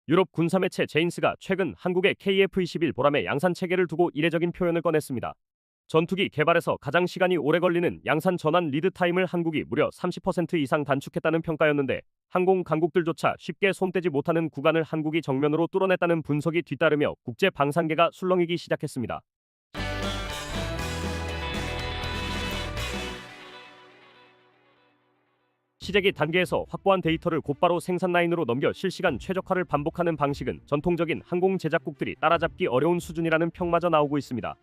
유럽 군사매체 제인스가 최근 한국의 KF-21 보람의 양산 체계를 두고 이례적인 표현을 꺼냈습니다. 전투기 개발에서 가장 시간이 오래 걸리는 양산 전환 리드 타임을 한국이 무려 30% 이상 단축했다는 평가였는데, 항공 강국들조차 쉽게 손대지 못하는 구간을 한국이 정면으로 뚫어냈다는 분석이 뒤따르며 국제 방산계가 술렁이기 시작했습니다. 시제기 단계에서 확보한 데이터를 곧바로 생산 라인으로 넘겨 실시간 최적화를 반복하는 방식은 전통적인 항공 제작국들이 따라잡기 어려운 수준이라는 평마저 나오고 있습니다.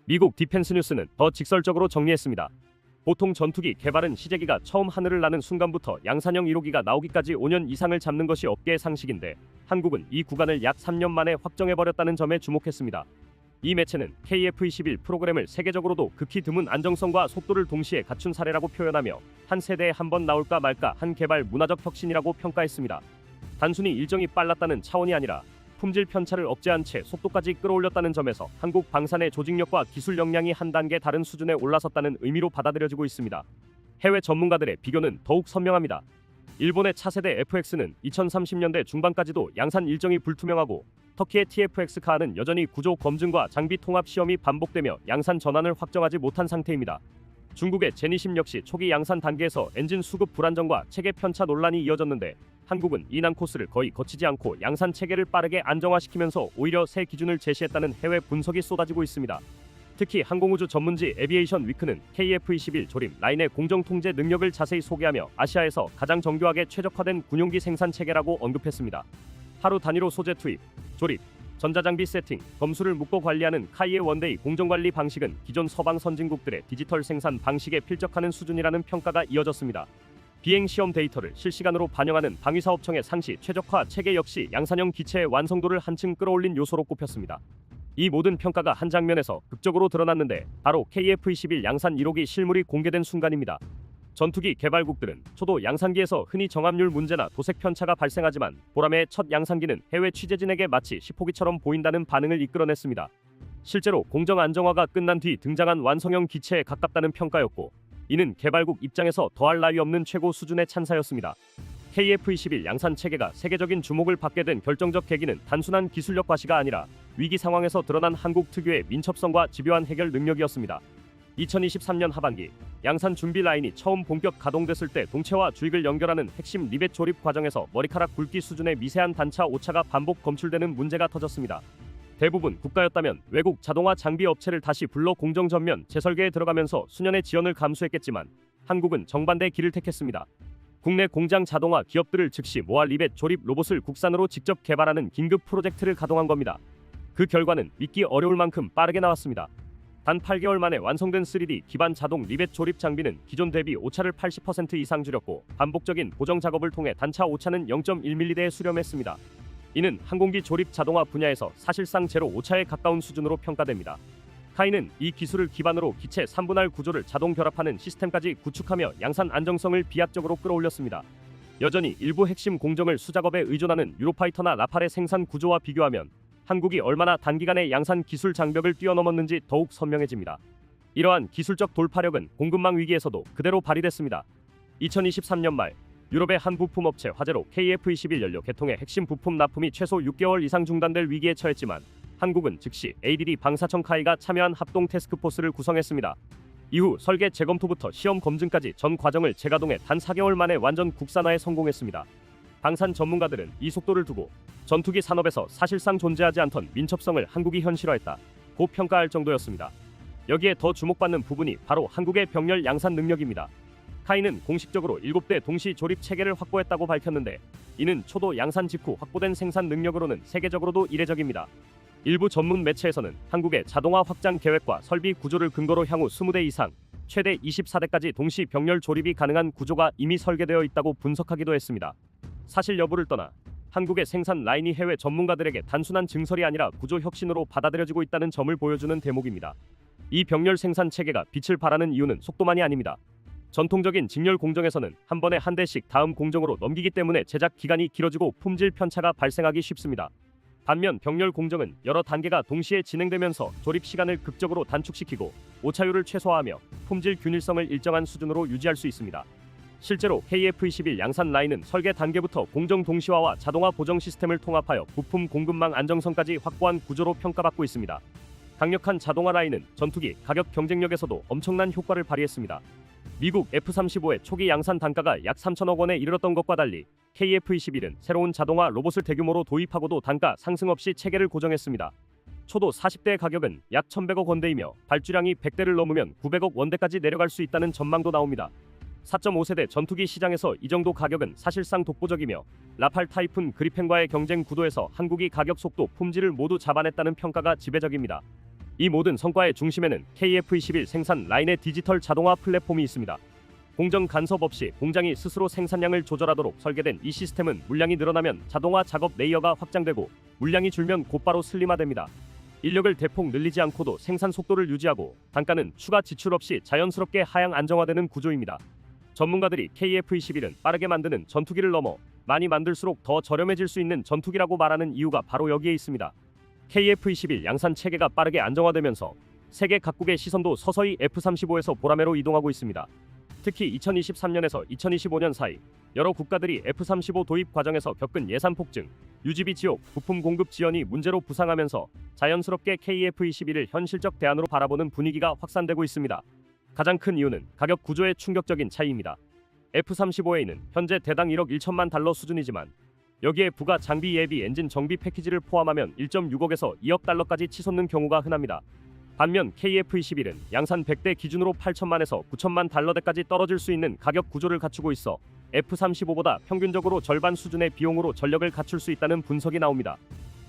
미국 디펜스 뉴스는 더 직설적으로 정리했습니다. 보통 전투기 개발은 시제기가 처음 하늘을 나는 순간부터 양산형 1호기가 나오기까지 5년 이상을 잡는 것이 업계의 상식인데, 한국은 이 구간을 약 3년 만에 확정해버렸다는 점에 주목했습니다. 이 매체는 KF-21 프로그램을 세계적으로도 극히 드문 안정성과 속도를 동시에 갖춘 사례라고 표현하며, 한 세대에 한 번 나올까 말까 한 개발 문화적 혁신이라고 평가했습니다. 단순히 일정이 빨랐다는 차원이 아니라 품질 편차를 억제한 채 속도까지 끌어올렸다는 점에서 한국 방산의 조직력과 기술 역량이 한 단계 다른 수준에 올라섰다는 의미로 받아들여지고 있습니다. 해외 전문가들의 비교는 더욱 선명합니다. 일본의 차세대 FX는 2030년대 중반까지도 양산 일정이 불투명하고, 터키의 TFX 카는 여전히 구조 검증과 장비 통합 시험이 반복되며 양산 전환을 확정하지 못한 상태입니다. 중국의 제니심 역시 초기 양산 단계에서 엔진 수급 불안정과 체계 편차 논란이 이어졌는데, 한국은 이 난 코스를 거의 거치지 않고 양산 체계를 빠르게 안정화시키면서 오히려 새 기준을 제시했다는 해외 분석이 쏟아지고 있습니다. 특히 항공우주 전문지 에비에이션 위크는 KF-21 조립 라인의 공정 통제 능력을 자세히 소개하며 아시아에서 가장 정교하게 최적화된 군용기 생산 체계라고 언급했습니다. 하루 단위로 소재 투입, 조립, 전자장비 세팅, 검수를 묶어 관리하는 카이의 원데이 공정관리 방식은 기존 서방 선진국들의 디지털 생산 방식에 필적하는 수준이라는 평가가 이어졌습니다. 비행 시험 데이터를 실시간으로 반영하는 방위사업청의 상시 최적화 체계 역시 양산형 기체의 완성도를 한층 끌어올린 요소로 꼽혔습니다. 이 모든 평가가 한 장면에서 극적으로 드러났는데, 바로 KF-21 양산 1호기 실물이 공개된 순간입니다. 전투기 개발국들은 초도 양산기에서 흔히 정압률 문제나 도색 편차가 발생하지만, 보람의 첫 양산기는 해외 취재진에게 마치 시포기처럼 보인다는 반응을 이끌어냈습니다. 실제로 공정 안정화가 끝난 뒤 등장한 완성형 기체에 가깝다는 평가였고, 이는 개발국 입장에서 더할 나위 없는 최고 수준의 찬사였습니다. KF-21 양산 체계가 세계적인 주목을 받게 된 결정적 계기는 단순한 기술력 과시가 아니라 위기 상황에서 드러난 한국 특유의 민첩성과 집요한 해결 능력이었습니다. 2023년 하반기, 양산 준비 라인이 처음 본격 가동됐을 때 동체와 주익을 연결하는 핵심 리벳 조립 과정에서 머리카락 굵기 수준의 미세한 단차 오차가 반복 검출되는 문제가 터졌습니다. 대부분 국가였다면 외국 자동화 장비 업체를 다시 불러 공정 전면 재설계에 들어가면서 수년의 지연을 감수했겠지만, 한국은 정반대의 길을 택했습니다. 국내 공장 자동화 기업들을 즉시 모아 리벳 조립 로봇을 국산으로 직접 개발하는 긴급 프로젝트를 가동한 겁니다. 그 결과는 믿기 어려울 만큼 빠르게 나왔습니다. 단 8개월 만에 완성된 3D 기반 자동 리벳 조립 장비는 기존 대비 오차를 80% 이상 줄였고, 반복적인 보정 작업을 통해 단차 오차는 0.1mm대에 수렴했습니다. 이는 항공기 조립 자동화 분야에서 사실상 제로 오차에 가까운 수준으로 평가됩니다. 카이는 이 기술을 기반으로 기체 3분할 구조를 자동 결합하는 시스템까지 구축하며 양산 안정성을 비약적으로 끌어올렸습니다. 여전히 일부 핵심 공정을 수작업에 의존하는 유로파이터나 라팔의 생산 구조와 비교하면 한국이 얼마나 단기간에 양산 기술 장벽을 뛰어넘었는지 더욱 선명해집니다. 이러한 기술적 돌파력은 공급망 위기에서도 그대로 발휘됐습니다. 2023년 말, 유럽의 한 부품업체 화재로 KF-21 연료 개통의 핵심 부품 납품이 최소 6개월 이상 중단될 위기에 처했지만, 한국은 즉시 ADD 방사청 카이가 참여한 합동 태스크포스를 구성했습니다. 이후 설계 재검토부터 시험 검증까지 전 과정을 재가동해 단 4개월 만에 완전 국산화에 성공했습니다. 방산 전문가들은 이 속도를 두고 전투기 산업에서 사실상 존재하지 않던 민첩성을 한국이 현실화했다고 평가할 정도였습니다. 여기에 더 주목받는 부분이 바로 한국의 병렬 양산 능력입니다. 카이는 공식적으로 7대 동시 조립 체계를 확보했다고 밝혔는데, 이는 초도 양산 직후 확보된 생산 능력으로는 세계적으로도 이례적입니다. 일부 전문 매체에서는 한국의 자동화 확장 계획과 설비 구조를 근거로 향후 20대 이상, 최대 24대까지 동시 병렬 조립이 가능한 구조가 이미 설계되어 있다고 분석하기도 했습니다. 사실 여부를 떠나 한국의 생산 라인이 해외 전문가들에게 단순한 증설이 아니라 구조 혁신으로 받아들여지고 있다는 점을 보여주는 대목입니다. 이 병렬 생산 체계가 빛을 발하는 이유는 속도만이 아닙니다. 전통적인 직렬 공정에서는 한 번에 한 대씩 다음 공정으로 넘기기 때문에 제작 기간이 길어지고 품질 편차가 발생하기 쉽습니다. 반면 병렬 공정은 여러 단계가 동시에 진행되면서 조립 시간을 극적으로 단축시키고 오차율을 최소화하며 품질 균일성을 일정한 수준으로 유지할 수 있습니다. 실제로 KF-21 양산 라인은 설계 단계부터 공정 동시화와 자동화 보정 시스템을 통합하여 부품 공급망 안정성까지 확보한 구조로 평가받고 있습니다. 강력한 자동화 라인은 전투기 가격 경쟁력에서도 엄청난 효과를 발휘했습니다. 미국 F-35의 초기 양산 단가가 약 3천억 원에 이르렀던 것과 달리 KF-21은 새로운 자동화 로봇을 대규모로 도입하고도 단가 상승 없이 체계를 고정했습니다. 초도 40대의 가격은 약 1,100억 원대이며 발주량이 100대를 넘으면 900억 원대까지 내려갈 수 있다는 전망도 나옵니다. 4.5세대 전투기 시장에서 이 정도 가격은 사실상 독보적이며 라팔 타이푼 그리펜과의 경쟁 구도에서 한국이 가격 속도 품질을 모두 잡아냈다는 평가가 지배적입니다. 이 모든 성과의 중심에는 KF-21 생산 라인의 디지털 자동화 플랫폼이 있습니다. 공정 간섭 없이 공장이 스스로 생산량을 조절하도록 설계된 이 시스템은 물량이 늘어나면 자동화 작업 레이어가 확장되고 물량이 줄면 곧바로 슬림화됩니다. 인력을 대폭 늘리지 않고도 생산 속도를 유지하고 단가는 추가 지출 없이 자연스럽게 하향 안정화되는 구조입니다. 전문가들이 KF-21은 빠르게 만드는 전투기를 넘어 많이 만들수록 더 저렴해질 수 있는 전투기라고 말하는 이유가 바로 여기에 있습니다. KF-21 양산 체계가 빠르게 안정화되면서 세계 각국의 시선도 서서히 F-35에서 보라매로 이동하고 있습니다. 특히 2023년에서 2025년 사이 여러 국가들이 F-35 도입 과정에서 겪은 예산 폭증, 유지비 지옥, 부품 공급 지연이 문제로 부상하면서 자연스럽게 KF-21을 현실적 대안으로 바라보는 분위기가 확산되고 있습니다. 가장 큰 이유는 가격 구조의 충격적인 차이입니다. F-35A는 현재 대당 1억 1천만 달러 수준이지만 여기에 부가 장비 예비 엔진 정비 패키지를 포함하면 1.6억에서 2억 달러까지 치솟는 경우가 흔합니다. 반면 KF-21은 양산 100대 기준으로 8천만에서 9천만 달러대까지 떨어질 수 있는 가격 구조를 갖추고 있어 F-35보다 평균적으로 절반 수준의 비용으로 전력을 갖출 수 있다는 분석이 나옵니다.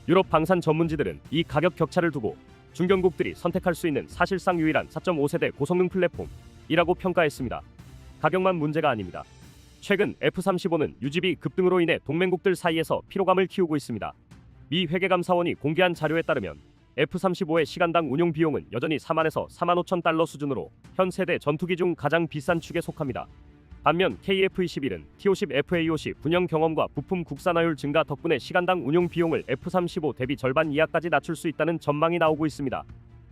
유럽 방산 전문지들은 이 가격 격차를 두고 중견국들이 선택할 수 있는 사실상 유일한 4.5세대 고성능 플랫폼이라고 평가했습니다. 가격만 문제가 아닙니다. 최근 F-35는 유지비 급등으로 인해 동맹국들 사이에서 피로감을 키우고 있습니다. 미 회계감사원이 공개한 자료에 따르면 F-35의 시간당 운용 비용은 여전히 4만에서 4만 5천 달러 수준으로 현 세대 전투기 중 가장 비싼 축에 속합니다. 반면 KF-21은 T-50FA-50 분양 경험과 부품 국산화율 증가 덕분에 시간당 운용 비용을 F-35 대비 절반 이하까지 낮출 수 있다는 전망이 나오고 있습니다.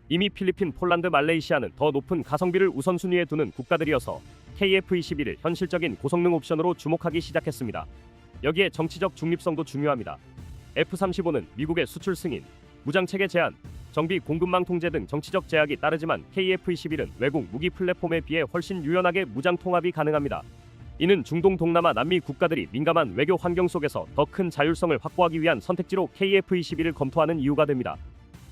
이미 필리핀, 폴란드, 말레이시아는 더 높은 가성비를 우선순위에 두는 국가들이어서 KF-21을 현실적인 고성능 옵션으로 주목하기 시작했습니다. 여기에 정치적 중립성도 중요합니다. F-35는 미국의 수출 승인, 무장체계 제한, 정비 공급망 통제 등 정치적 제약이 따르지만 KF-21은 외국 무기 플랫폼에 비해 훨씬 유연하게 무장 통합이 가능합니다. 이는 중동, 동남아, 남미 국가들이 민감한 외교 환경 속에서 더 큰 자율성을 확보하기 위한 선택지로 KF-21을 검토하는 이유가 됩니다.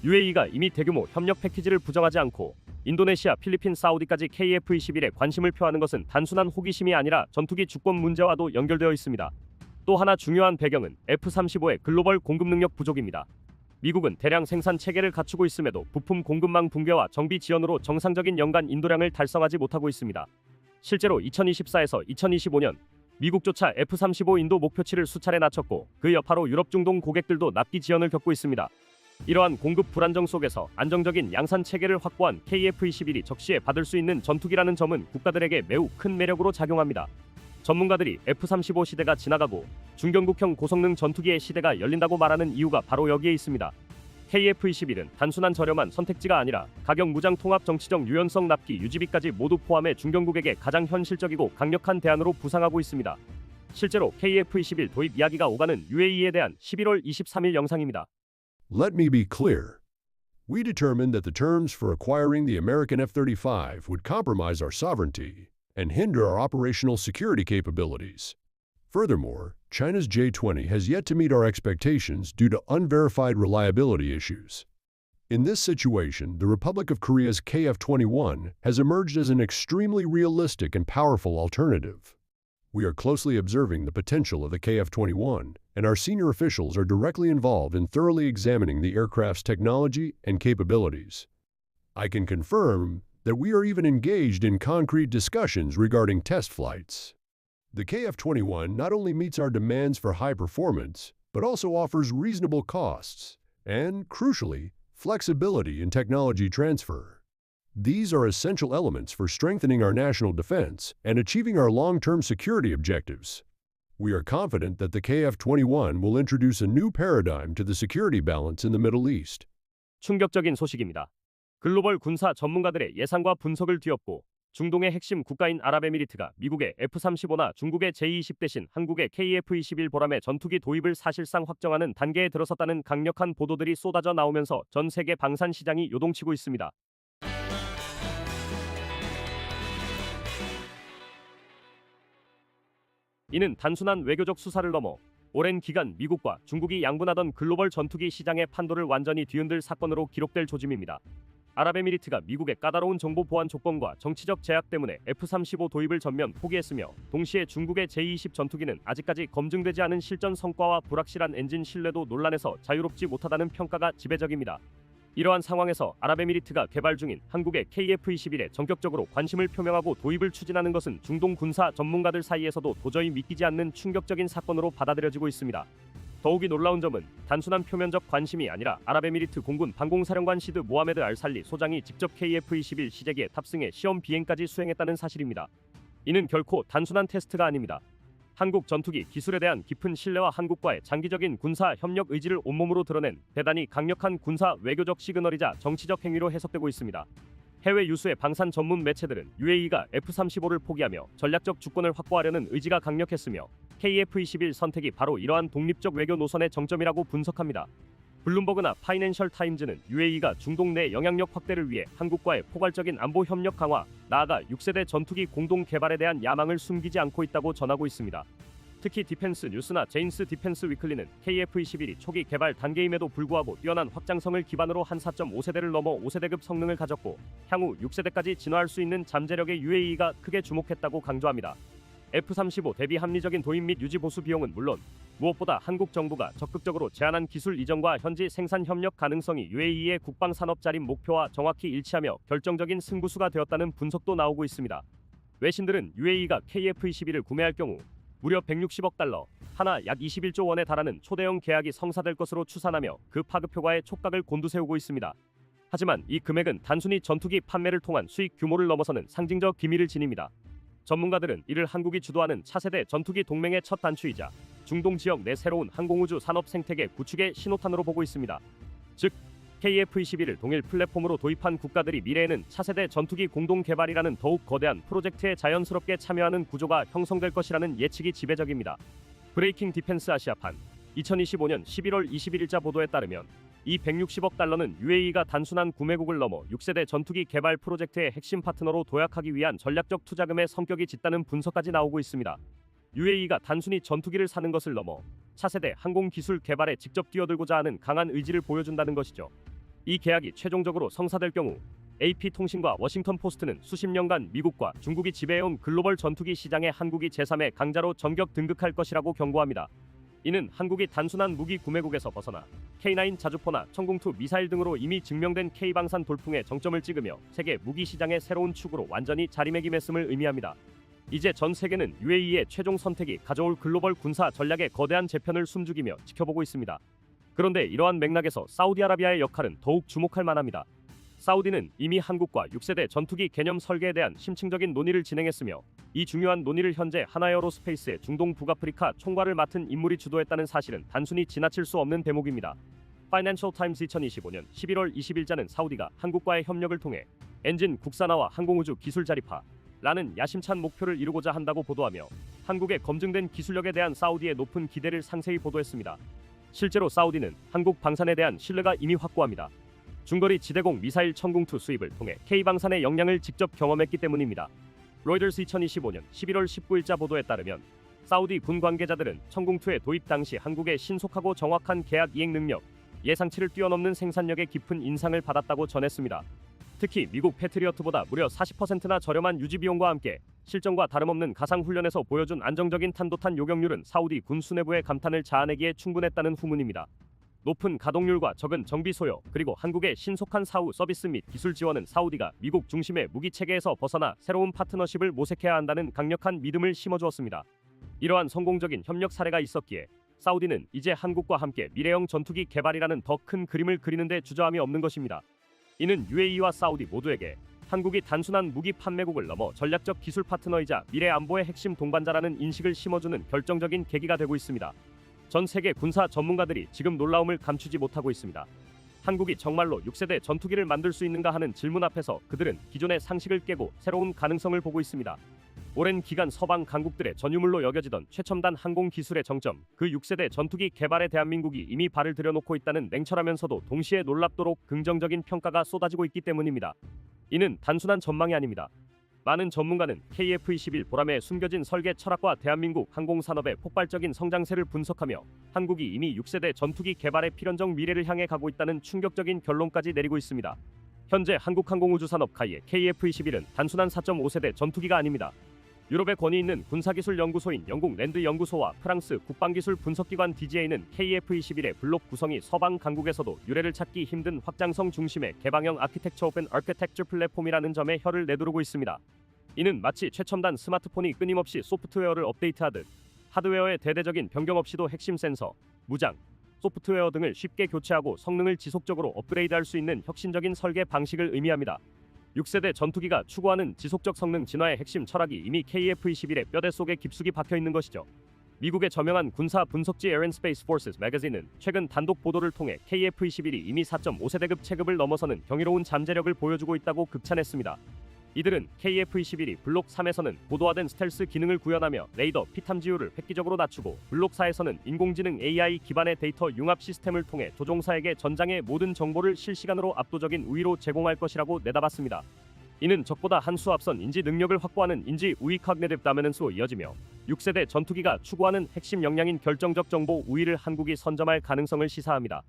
UAE가 이미 대규모 협력 패키지를 부정하지 않고 인도네시아, 필리핀, 사우디까지 KF-21에 관심을 표하는 것은 단순한 호기심이 아니라 전투기 주권 문제와도 연결되어 있습니다. 또 하나 중요한 배경은 F-35의 글로벌 공급 능력 부족입니다. 미국은 대량 생산 체계를 갖추고 있음에도 부품 공급망 붕괴와 정비 지연으로 정상적인 연간 인도량을 달성하지 못하고 있습니다. 실제로 2024에서 2025년 미국조차 F-35 인도 목표치를 수차례 낮췄고 그 여파로 유럽, 중동 고객들도 납기 지연을 겪고 있습니다. 이러한 공급 불안정 속에서 안정적인 양산 체계를 확보한 KF-21이 적시에 받을 수 있는 전투기라는 점은 국가들에게 매우 큰 매력으로 작용합니다. 전문가들이 F-35 시대가 지나가고 중견국형 고성능 전투기의 시대가 열린다고 말하는 이유가 바로 여기에 있습니다. KF-21은 단순한 저렴한 선택지가 아니라 가격, 무장 통합, 정치적 유연성, 납기, 유지비까지 모두 포함해 중견국에게 가장 현실적이고 강력한 대안으로 부상하고 있습니다. 실제로 KF-21 도입 이야기가 오가는 UAE에 대한 11월 23일 영상입니다. Let me be clear. We determined that the terms for acquiring the American F-35 would compromise our sovereignty and hinder our operational security capabilities. Furthermore, China's J-20 has yet to meet our expectations due to unverified reliability issues. In this situation, the Republic of Korea's KF-21 has emerged as an extremely realistic and powerful alternative. We are closely observing the potential of the KF-21, and our senior officials are directly involved in thoroughly examining the aircraft's technology and capabilities. I can confirm that we are even engaged in concrete discussions regarding test flights. The KF-21 not only meets our demands for high performance, but also offers reasonable costs and, crucially, flexibility in technology transfer. These are essential elements for strengthening our national defense and achieving our long-term security objectives. We are confident that the KF-21 will introduce a new paradigm to the security balance in the Middle East. 충격적인 소식입니다. 글로벌 군사 전문가들의 예상과 분석을 뒤엎고 중동의 핵심 국가인 아랍에미리트가 미국의 F-35나 중국의 J-20 대신 한국의 KF-21 보람의 전투기 도입을 사실상 확정하는 단계에 들어섰다는 강력한 보도들이 쏟아져 나오면서 전 세계 방산 시장이 요동치고 있습니다. 이는 단순한 외교적 수사를 넘어 오랜 기간 미국과 중국이 양분하던 글로벌 전투기 시장의 판도를 완전히 뒤흔들 사건으로 기록될 조짐입니다. 아랍에미리트가 미국의 까다로운 정보 보안 조건과 정치적 제약 때문에 F-35 도입을 전면 포기했으며, 동시에 중국의 J-20 전투기는 아직까지 검증되지 않은 실전 성과와 불확실한 엔진 신뢰도 논란에서 자유롭지 못하다는 평가가 지배적입니다. 이러한 상황에서 아랍에미리트가 개발 중인 한국의 KF-21에 전격적으로 관심을 표명하고 도입을 추진하는 것은 중동 군사 전문가들 사이에서도 도저히 믿기지 않는 충격적인 사건으로 받아들여지고 있습니다. 더욱이 놀라운 점은 단순한 표면적 관심이 아니라 아랍에미리트 공군 방공사령관 시드 모하메드 알살리 소장이 직접 KF-21 시제기에 탑승해 시험 비행까지 수행했다는 사실입니다. 이는 결코 단순한 테스트가 아닙니다. 한국 전투기 기술에 대한 깊은 신뢰와 한국과의 장기적인 군사 협력 의지를 온몸으로 드러낸 대단히 강력한 군사 외교적 시그널이자 정치적 행위로 해석되고 있습니다. 해외 유수의 방산 전문 매체들은 UAE가 F-35를 포기하며 전략적 주권을 확보하려는 의지가 강력했으며, KF-21 선택이 바로 이러한 독립적 외교 노선의 정점이라고 분석합니다. 블룸버그나 파이낸셜 타임즈는 UAE가 중동 내 영향력 확대를 위해 한국과의 포괄적인 안보 협력 강화, 나아가 6세대 전투기 공동 개발에 대한 야망을 숨기지 않고 있다고 전하고 있습니다. 특히 디펜스 뉴스나 제인스 디펜스 위클리는 KF-21이 초기 개발 단계임에도 불구하고 뛰어난 확장성을 기반으로 한 4.5세대를 넘어 5세대급 성능을 가졌고 향후 6세대까지 진화할 수 있는 잠재력에 UAE가 크게 주목했다고 강조합니다. F-35 대비 합리적인 도입 및 유지 보수 비용은 물론 무엇보다 한국 정부가 적극적으로 제안한 기술 이전과 현지 생산 협력 가능성이 UAE의 국방 산업 자립 목표와 정확히 일치하며 결정적인 승부수가 되었다는 분석도 나오고 있습니다. 외신들은 UAE가 KF-21을 구매할 경우 무려 160억 달러, 하나 약 21조 원에 달하는 초대형 계약이 성사될 것으로 추산하며 그 파급 효과에 촉각을 곤두세우고 있습니다. 하지만 이 금액은 단순히 전투기 판매를 통한 수익 규모를 넘어서는 상징적 기미를 지닙니다. 전문가들은 이를 한국이 주도하는 차세대 전투기 동맹의 첫 단추이자 중동 지역 내 새로운 항공우주 산업 생태계 구축의 신호탄으로 보고 있습니다. 즉, KF-21을 동일 플랫폼으로 도입한 국가들이 미래에는 차세대 전투기 공동 개발이라는 더욱 거대한 프로젝트에 자연스럽게 참여하는 구조가 형성될 것이라는 예측이 지배적입니다. 브레이킹 디펜스 아시아판 2025년 11월 21일자 보도에 따르면 이 160억 달러는 UAE가 단순한 구매국을 넘어 6세대 전투기 개발 프로젝트의 핵심 파트너로 도약하기 위한 전략적 투자금의 성격이 짙다는 분석까지 나오고 있습니다. UAE가 단순히 전투기를 사는 것을 넘어 차세대 항공기술 개발에 직접 뛰어들고자 하는 강한 의지를 보여준다는 것이죠. 이 계약이 최종적으로 성사될 경우 AP통신과 워싱턴 포스트는 수십 년간 미국과 중국이 지배해온 글로벌 전투기 시장에 한국이 제3의 강자로 전격 등극할 것이라고 경고합니다. 이는 한국이 단순한 무기 구매국에서 벗어나 K9 자주포나 천궁2 미사일 등으로 이미 증명된 K방산 돌풍에 정점을 찍으며 세계 무기 시장의 새로운 축으로 완전히 자리매김했음을 의미합니다. 이제 전 세계는 UAE의 최종 선택이 가져올 글로벌 군사 전략의 거대한 재편을 숨죽이며 지켜보고 있습니다. 그런데 이러한 맥락에서 사우디아라비아의 역할은 더욱 주목할 만합니다. 사우디는 이미 한국과 6세대 전투기 개념 설계에 대한 심층적인 논의를 진행했으며, 이 중요한 논의를 현재 하나에어로스페이스의 중동 북아프리카 총괄을 맡은 인물이 주도했다는 사실은 단순히 지나칠 수 없는 대목입니다. 파이낸셜 타임스 2025년 11월 20일자는 사우디가 한국과의 협력을 통해 엔진 국산화와 항공우주 기술 자립화라는 야심찬 목표를 이루고자 한다고 보도하며, 한국의 검증된 기술력에 대한 사우디의 높은 기대를 상세히 보도했습니다. 실제로 사우디는 한국 방산에 대한 신뢰가 이미 확고합니다. 중거리 지대공 미사일 천궁2 수입을 통해 K방산의 역량을 직접 경험했기 때문입니다. 로이더스 2025년 11월 19일자 보도에 따르면 사우디 군 관계자들은 천궁2의 도입 당시 한국의 신속하고 정확한 계약 이행 능력, 예상치를 뛰어넘는 생산력의 깊은 인상을 받았다고 전했습니다. 특히 미국 패트리어트보다 무려 40%나 저렴한 유지비용과 함께 실전과 다름없는 가상훈련에서 보여준 안정적인 탄도탄 요격률은 사우디 군 수뇌부의 감탄을 자아내기에 충분했다는 후문입니다. 높은 가동률과 적은 정비 소요, 그리고 한국의 신속한 사후 서비스 및 기술 지원은 사우디가 미국 중심의 무기 체계에서 벗어나 새로운 파트너십을 모색해야 한다는 강력한 믿음을 심어주었습니다. 이러한 성공적인 협력 사례가 있었기에 사우디는 이제 한국과 함께 미래형 전투기 개발이라는 더 큰 그림을 그리는 데 주저함이 없는 것입니다. 이는 UAE와 사우디 모두에게 한국이 단순한 무기 판매국을 넘어 전략적 기술 파트너이자 미래 안보의 핵심 동반자라는 인식을 심어주는 결정적인 계기가 되고 있습니다. 전 세계 군사 전문가들이 지금 놀라움을 감추지 못하고 있습니다. 한국이 정말로 6세대 전투기를 만들 수 있는가 하는 질문 앞에서 그들은 기존의 상식을 깨고 새로운 가능성을 보고 있습니다. 오랜 기간 서방 강국들의 전유물로 여겨지던 최첨단 항공 기술의 정점, 그 6세대 전투기 개발에 대한민국이 이미 발을 들여놓고 있다는 냉철하면서도 동시에 놀랍도록 긍정적인 평가가 쏟아지고 있기 때문입니다. 이는 단순한 전망이 아닙니다. 많은 전문가는 KF-21 보람에 숨겨진 설계 철학과 대한민국 항공산업의 폭발적인 성장세를 분석하며 한국이 이미 6세대 전투기 개발의 필연적 미래를 향해 가고 있다는 충격적인 결론까지 내리고 있습니다. 현재 한국항공우주산업 가이의 KF-21은 단순한 4.5세대 전투기가 아닙니다. 유럽의 권위 있는 군사기술연구소인 영국 랜드 연구소와 프랑스 국방기술 분석기관 DGA는 KF-21의 블록 구성이 서방 강국에서도 유래를 찾기 힘든 확장성 중심의 개방형 아키텍처 오픈 아키텍처 플랫폼이라는 점에 혀를 내두르고 있습니다. 이는 마치 최첨단 스마트폰이 끊임없이 소프트웨어를 업데이트하듯 하드웨어의 대대적인 변경 없이도 핵심 센서, 무장, 소프트웨어 등을 쉽게 교체하고 성능을 지속적으로 업그레이드할 수 있는 혁신적인 설계 방식을 의미합니다. 6세대 전투기가 추구하는 지속적 성능 진화의 핵심 철학이 이미 KF-21의 뼈대 속에 깊숙이 박혀 있는 것이죠. 미국의 저명한 군사 분석지 Air and Space Forces 매거진은 최근 단독 보도를 통해 KF-21이 이미 4.5세대급 체급을 넘어서는 경이로운 잠재력을 보여주고 있다고 극찬했습니다. 이들은 KF-21이 블록 3에서는 고도화된 스텔스 기능을 구현하며 레이더 피탐지율을 획기적으로 낮추고 블록 4에서는 인공지능 AI 기반의 데이터 융합 시스템을 통해 조종사에게 전장의 모든 정보를 실시간으로 압도적인 우위로 제공할 것이라고 내다봤습니다. 이는 적보다 한 수 앞선 인지 능력을 확보하는 인지 우위 Cognitive Dominance로 이어지며 6세대 전투기가 추구하는 핵심 역량인 결정적 정보 우위를 한국이 선점할 가능성을 시사합니다.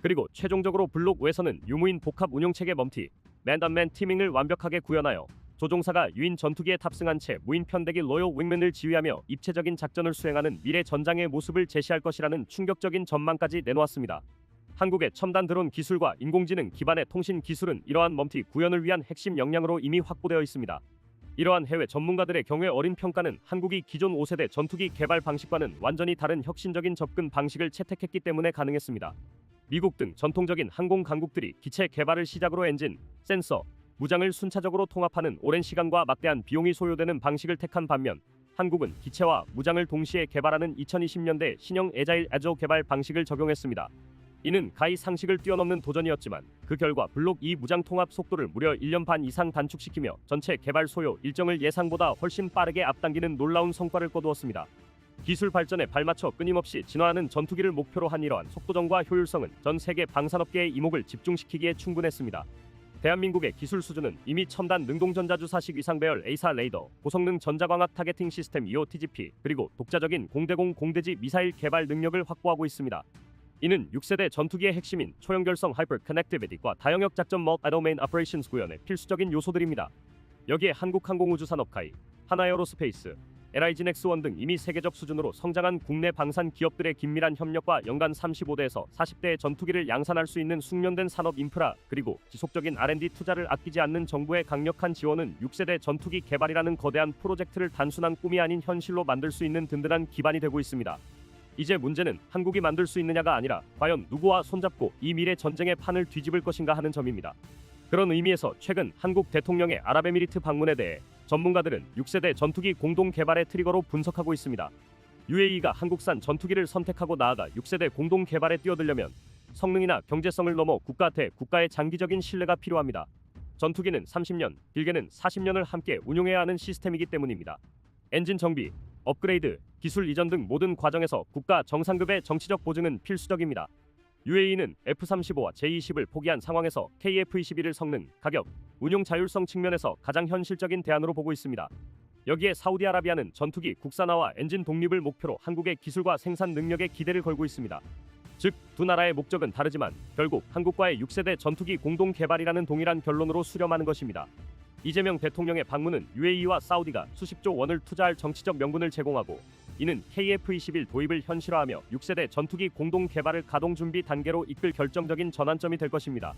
그리고 최종적으로 블록 5에서는 유무인 복합 운용체계 멈티 맨-온-맨 티밍을 완벽하게 구현하여 조종사가 유인 전투기에 탑승한 채 무인 편대기 로열 윙맨을 지휘하며 입체적인 작전을 수행하는 미래 전장의 모습을 제시할 것이라는 충격적인 전망까지 내놓았습니다. 한국의 첨단 드론 기술과 인공지능 기반의 통신 기술은 이러한 멈티 구현을 위한 핵심 역량으로 이미 확보되어 있습니다. 이러한 해외 전문가들의 경우에 어린 평가는 한국이 기존 5세대 전투기 개발 방식과는 완전히 다른 혁신적인 접근 방식을 채택했기 때문에 가능했습니다. 미국 등 전통적인 항공 강국들이 기체 개발을 시작으로 엔진, 센서, 무장을 순차적으로 통합하는 오랜 시간과 막대한 비용이 소요되는 방식을 택한 반면 한국은 기체와 무장을 동시에 개발하는 2020년대 신형 에자일 애조 개발 방식을 적용했습니다. 이는 가히 상식을 뛰어넘는 도전이었지만 그 결과 블록 2 무장 통합 속도를 무려 1년 반 이상 단축시키며 전체 개발 소요 일정을 예상보다 훨씬 빠르게 앞당기는 놀라운 성과를 거두었습니다. 기술 발전에 발맞춰 끊임없이 진화하는 전투기를 목표로 한 이러한 속도전과 효율성은 전 세계 방산업계의 이목을 집중시키기에 충분했습니다. 대한민국의 기술 수준은 이미 첨단 능동전자주사식 위상배열 A사 레이더, 고성능 전자광학 타겟팅 시스템 EOTGP, 그리고 독자적인 공대공 공대지 미사일 개발 능력을 확보하고 있습니다. 이는 6세대 전투기의 핵심인 초연결성 하이퍼 커넥티비티과 다영역 작전 멀티도메인 오퍼레이션스 구현의 필수적인 요소들입니다. 여기에 한국항공우주산업가이, 하나에어로스페이스, LIG넥스1 등 이미 세계적 수준으로 성장한 국내 방산 기업들의 긴밀한 협력과 연간 35대에서 40대의 전투기를 양산할 수 있는 숙련된 산업 인프라, 그리고 지속적인 R&D 투자를 아끼지 않는 정부의 강력한 지원은 6세대 전투기 개발이라는 거대한 프로젝트를 단순한 꿈이 아닌 현실로 만들 수 있는 든든한 기반이 되고 있습니다. 이제 문제는 한국이 만들 수 있느냐가 아니라 과연 누구와 손잡고 이 미래 전쟁의 판을 뒤집을 것인가 하는 점입니다. 그런 의미에서 최근 한국 대통령의 아랍에미리트 방문에 대해 전문가들은 6세대 전투기 공동 개발의 트리거로 분석하고 있습니다. UAE가 한국산 전투기를 선택하고 나아가 6세대 공동 개발에 뛰어들려면 성능이나 경제성을 넘어 국가 대 국가의 장기적인 신뢰가 필요합니다. 전투기는 30년, 길게는 40년을 함께 운용해야 하는 시스템이기 때문입니다. 엔진 정비, 업그레이드, 기술 이전 등 모든 과정에서 국가 정상급의 정치적 보증은 필수적입니다. UAE는 F-35와 J-20을 포기한 상황에서 KF-21을 성능, 가격, 운용 자율성 측면에서 가장 현실적인 대안으로 보고 있습니다. 여기에 사우디아라비아는 전투기 국산화와 엔진 독립을 목표로 한국의 기술과 생산 능력에 기대를 걸고 있습니다. 즉, 두 나라의 목적은 다르지만 결국 한국과의 6세대 전투기 공동 개발이라는 동일한 결론으로 수렴하는 것입니다. 이재명 대통령의 방문은 UAE와 사우디가 수십조 원을 투자할 정치적 명분을 제공하고, 이는 KF-21 도입을 현실화하며 6세대 전투기 공동 개발을 가동 준비 단계로 이끌 결정적인 전환점이 될 것입니다.